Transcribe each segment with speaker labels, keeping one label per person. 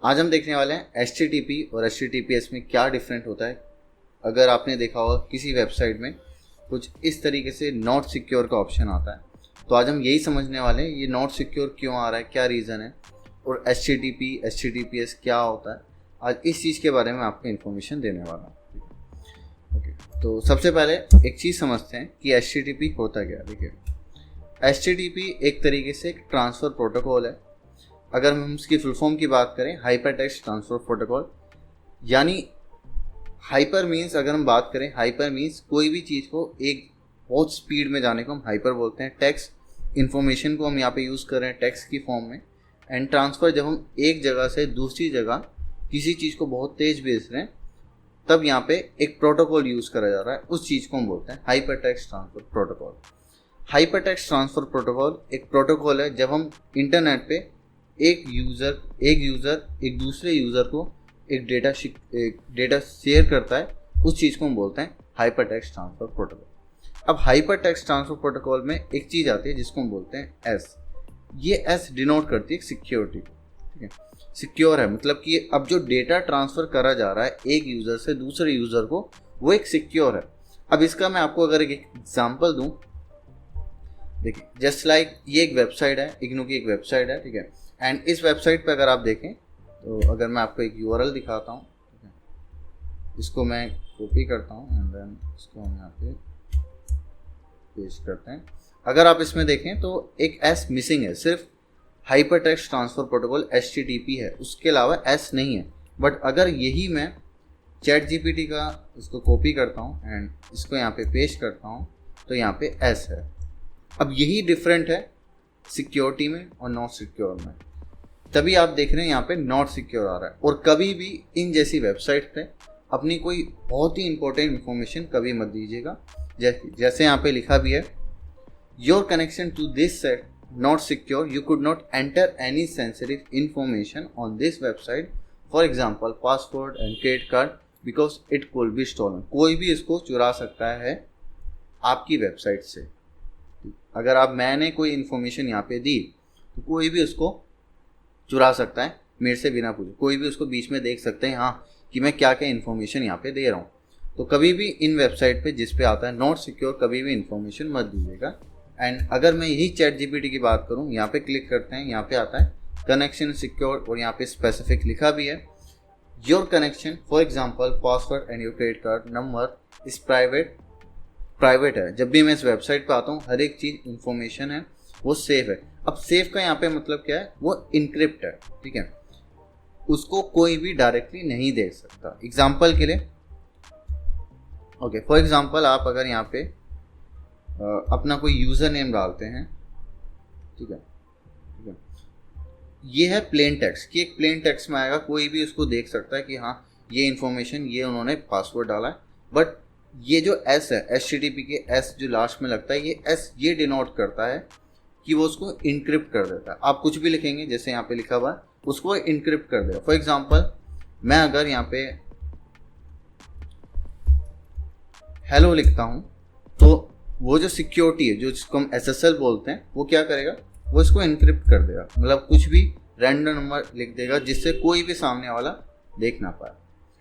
Speaker 1: आज हम देखने वाले हैं HTTP और HTTPS में क्या डिफरेंट होता है। अगर आपने देखा होगा किसी वेबसाइट में कुछ इस तरीके से नॉट सिक्योर का ऑप्शन आता है, तो आज हम यही समझने वाले हैं ये नॉट सिक्योर क्यों आ रहा है, क्या रीज़न है और HTTP HTTPS क्या होता है। आज इस चीज़ के बारे में आपको इन्फॉर्मेशन देने वाला हूँ। ओके, तो सबसे पहले एक चीज़ समझते हैं कि HTTP होता क्या। देखिए, HTTP एक तरीके से एक ट्रांसफ़र प्रोटोकॉल है। अगर हम इसकी फुल फॉर्म की बात करें, हाइपर टेक्स्ट ट्रांसफर प्रोटोकॉल, यानी हाइपर मीन्स, अगर हम बात करें हाइपर मीन्स कोई भी चीज़ को एक बहुत स्पीड में जाने को हम हाइपर बोलते हैं। टेक्स्ट इन्फॉर्मेशन को हम यहाँ पे यूज़ कर रहे हैं टेक्स्ट की फॉर्म में, एंड ट्रांसफ़र जब हम एक जगह से दूसरी जगह किसी चीज़ को बहुत तेज़ भेज रहे हैं, तब यहाँ पे एक प्रोटोकॉल यूज़ करा जा रहा है, उस चीज़ को हम बोलते हैं hyper text transfer protocol. Hyper text transfer protocol एक प्रोटोकॉल है जब हम इंटरनेट पे एक यूज़र एक दूसरे यूज़र को एक डेटा शेयर करता है, उस चीज़ को हम बोलते हैं हाइपर टेक्स्ट ट्रांसफर प्रोटोकॉल। अब हाइपर टेक्स्ट ट्रांसफर प्रोटोकॉल में एक चीज़ आती है जिसको हम बोलते हैं एस। ये एस डिनोट करती है सिक्योरिटी को, ठीक है। सिक्योर है मतलब कि अब जो डेटा ट्रांसफ़र करा जा रहा है एक यूज़र से दूसरे यूज़र को, वो एक सिक्योर है। अब इसका मैं आपको अगर एक एग्जाम्पल दूँ, देखिए जस्ट लाइक ये एक वेबसाइट है, इग्नू की एक वेबसाइट है, ठीक है। एंड इस वेबसाइट पे अगर आप देखें तो अगर मैं आपको एक यूआरएल दिखाता हूँ, ठीक है, इसको मैं कॉपी करता हूँ एंड देन इसको हम यहाँ पे पेस्ट करते हैं। अगर आप इसमें देखें तो एक एस मिसिंग है, सिर्फ hyper text transfer protocol HTTP है, उसके अलावा एस नहीं है। बट अगर यही मैं चैट जीपीटी का इसको कॉपी करता हूँ एंड इसको यहाँ पे पेस्ट करता हूँ, तो यहाँ पे एस है। अब यही डिफरेंट है सिक्योरिटी में और नॉट सिक्योर में, तभी आप देख रहे हैं यहाँ पे नॉट सिक्योर आ रहा है। और कभी भी इन जैसी वेबसाइट पे अपनी कोई बहुत ही इंपॉर्टेंट इन्फॉर्मेशन कभी मत दीजिएगा। जैसे यहाँ पे लिखा भी है, your connection to this site not secure, you could not enter any sensitive information on this website, for example password and credit card, because it could be stolen. कोई भी इसको चुरा सकता है आपकी वेबसाइट से। अगर मैंने कोई इन्फॉर्मेशन यहाँ पे दी तो कोई भी उसको चुरा सकता है मेरे से बिना पूछे। कोई भी उसको बीच में देख सकते हैं हाँ कि मैं क्या क्या इन्फॉर्मेशन यहाँ पे दे रहा हूँ। तो कभी भी इन वेबसाइट पे जिस पे आता है नॉट सिक्योर, कभी भी इन्फॉर्मेशन मत दीजिएगा। एंड अगर मैं यही चैट जीपीटी की बात करूँ, यहाँ पे क्लिक करते हैं, यहाँ पे आता है कनेक्शन सिक्योर और यहाँ पे स्पेसिफिक लिखा भी है, your connection for example password and your credit card number is private है। जब भी मैं इस वेबसाइट पे आता हूँ हर एक चीज़ इन्फॉर्मेशन है वो सेफ है। अब सेफ का यहाँ पे मतलब क्या है, वो इनक्रिप्ट है, ठीक है, उसको कोई भी डायरेक्टली नहीं देख सकता। एग्जाम्पल के लिए, ओके, फॉर एग्जाम्पल आप अगर यहाँ पे अपना कोई यूज़र नेम डालते हैं, ठीक है, ये है प्लेन टेक्स्ट कि एक प्लेन टेक्स्ट में आएगा, कोई भी उसको देख सकता है कि हाँ ये इन्फॉर्मेशन, ये उन्होंने पासवर्ड डाला है। बट ये जो एस है HTTP के एस जो लास्ट में लगता है, ये एस ये डिनोट करता है कि वो उसको इनक्रिप्ट कर देता है। आप कुछ भी लिखेंगे जैसे यहाँ पे लिखा हुआ है, उसको इनक्रिप्ट कर देगा। फॉर एग्जांपल मैं अगर यहाँ पे हेलो लिखता हूँ, तो वो जो सिक्योरिटी है, जो जिसको हम SSL बोलते हैं, वो क्या करेगा, वो इसको इनक्रिप्ट कर देगा। मतलब कुछ भी रैंडम नंबर लिख देगा जिससे कोई भी सामने वाला देख ना पाए।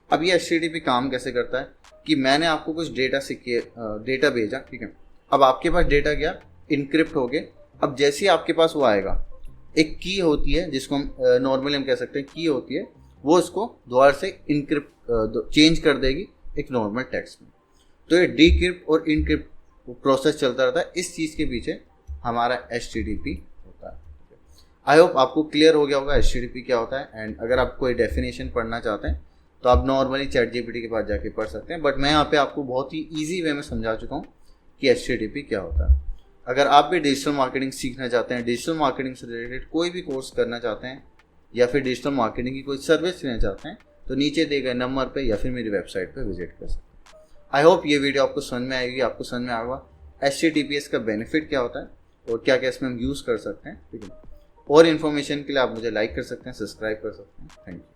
Speaker 1: अब ये HTTP काम कैसे करता है कि मैंने आपको कुछ डेटा भेजा, ठीक है, अब आपके पास डेटा गया, इनक्रिप्ट हो गए। अब जैसे ही आपके पास वो आएगा, एक की होती है जिसको हम नॉर्मली हम कह सकते हैं की होती है, वो इसको दोबारा से इनक्रिप्ट चेंज कर देगी एक नॉर्मल टेक्स्ट में। तो ये डीक्रिप्ट और इनक्रिप्ट प्रोसेस चलता रहता है। इस चीज़ के पीछे हमारा HTTP होता है। आई होप आपको क्लियर हो गया होगा HTTP क्या होता है। एंड अगर आप कोई डेफिनेशन पढ़ना चाहते हैं तो आप नॉर्मली चैट जीपीटी के पास जाके पढ़ सकते हैं, बट मैं यहाँ पे आपको बहुत ही ईजी वे में समझा चुका हूँ कि HTTP क्या होता है। अगर आप भी डिजिटल मार्केटिंग सीखना चाहते हैं, डिजिटल मार्केटिंग से रिलेटेड कोई भी कोर्स करना चाहते हैं, या फिर डिजिटल मार्केटिंग की कोई सर्विस लेना चाहते हैं, तो नीचे दिए गए नंबर पे या फिर मेरी वेबसाइट पे विजिट कर सकते हैं। आई होप ये वीडियो आपको समझ में आएगी, आपको समझ में आएगा HTTPS का बेनिफिट क्या होता है और क्या क्या इसमें हम यूज़ कर सकते हैं, ठीक है। और इन्फॉर्मेशन के लिए आप मुझे लाइक कर सकते हैं, सब्सक्राइब कर सकते हैं। Thank you.